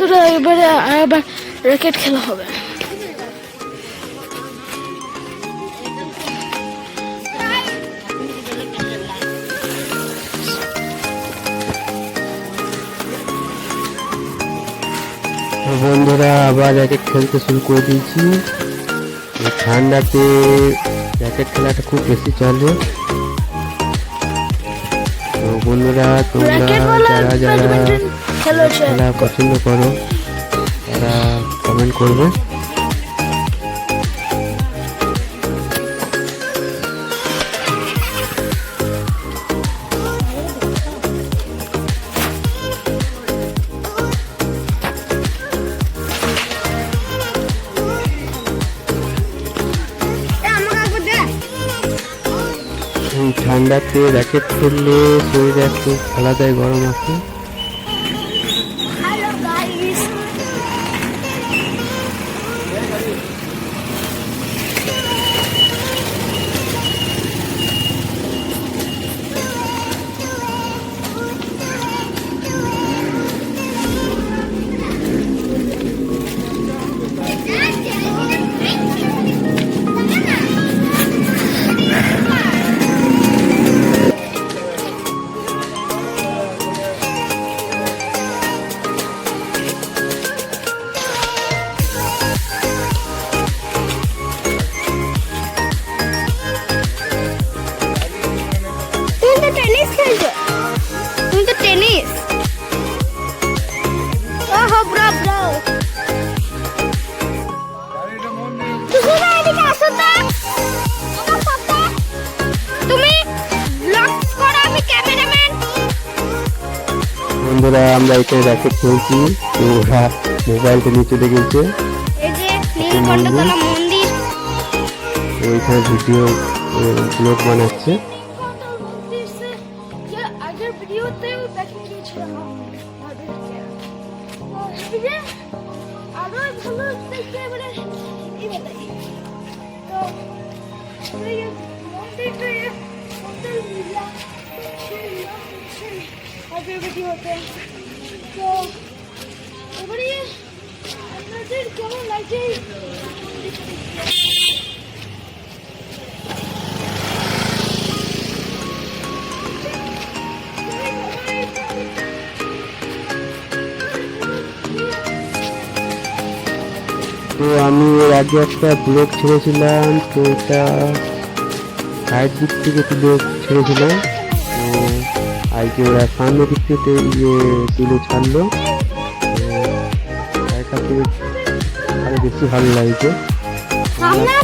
বন্ধুরা এবারে আবার র্যাকেট খেলা হবে। বন্ধুরা আবার র্যাকেট খেলতে শুরু করে দিয়েছি। ঠান্ডাতে র্যাকেট খেলাটা খুব বেশি চলে। তো বন্ধুরা তোমরা যারা যারা খেলা পছন্দ করো তারা কমেন্ট করবে। ঠান্ডাতে র্যাকেট খেললে শরীরে একটু আলাদাই গরম আছে। বন্ধুরা আমরা এখানে র্যাকেট খেলছি, তো ওরা মোবাইলটা নিচে দেখেছে। ওইখানে ভিডিও ব্লগ বানাচ্ছে। ভিডিওতে তো এবারে আপনাদের কেমন লাগছে? তো আমি এর আগে একটা ব্লগ ছেড়েছিলাম, তো এটা সাইড দিক থেকে ব্লগ ছেড়েছিলাম। তো আজকে ওরা সামনের দিক থেকে তুলে ছাড়লো, আরো বেশি ভালো লাগছে।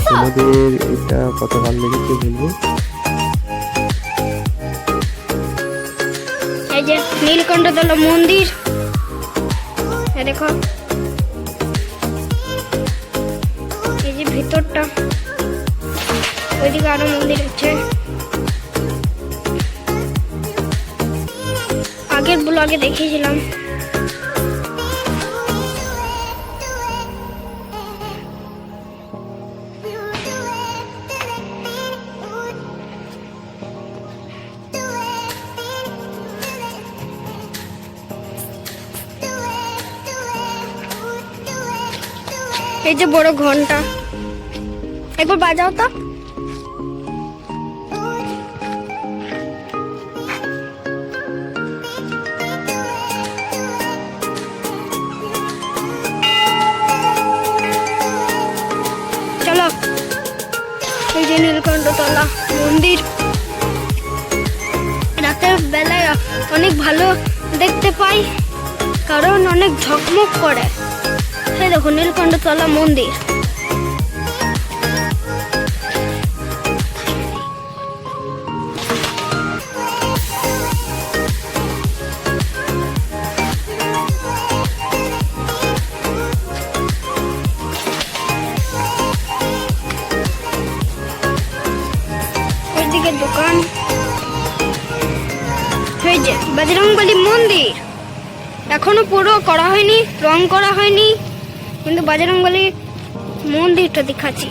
তোমাদের এটা কত ভালো লেগেছে বলবো। এই যে নীলকণ্ঠতলা মন্দির, দেখো এই যে ভিতরটা, ওইদিকে আরো মন্দির আছে। আগের ব্লগে দেখিয়েছিলাম। এই যে বড় ঘন্টা, একবার বাজাও তো। চলো, এই যে নীলকণ্ঠতলা মন্দির, রাতের বেলায় অনেক ভালো দেখতে পাই কারণ অনেক ঝকমক করে। এই দেখো নীলকণ্ঠতলা মন্দির। ওইদিকে দোকান, এই যে বজরংবলী মন্দির এখনো পুরো করা হয়নি, রং করা হয়নি, কিন্তু বজরংবলী মন্দিরটা দেখাচ্ছি।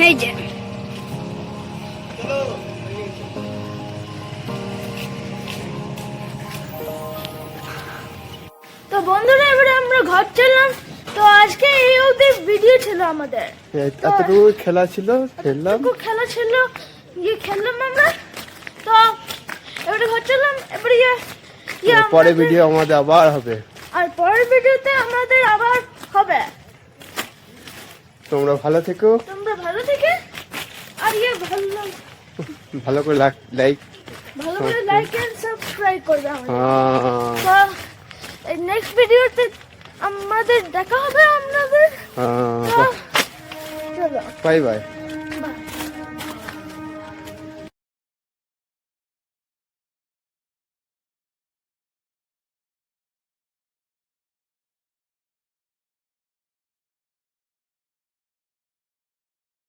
এই যে বন্ধুরা এবারে আমরা ঘর চললাম। তো আজকে এই অবধি ভিডিও ছিল আমাদের। এতটুকু খেলা ছিল, খেললাম। এতটুকু খেলা ছিল, খেললাম আমরা। তো এবারে ঘর চললাম। এবারে পরে ভিডিও আমাদের আবার হবে। আর পরের ভিডিওতে আমাদের আবার হবে। তোমরা ভালো থেকো। তোমরা ভালো থেকে আর ভালো করে লাইক ভালো করে লাইক এন্ড সাবস্ক্রাইব করবে আমাদের। হ্যাঁ তো এই নেক্সট ভিডিওতে আমাদের দেখা হবে আপনাদের। হ্যাঁ চলো বাই বাই।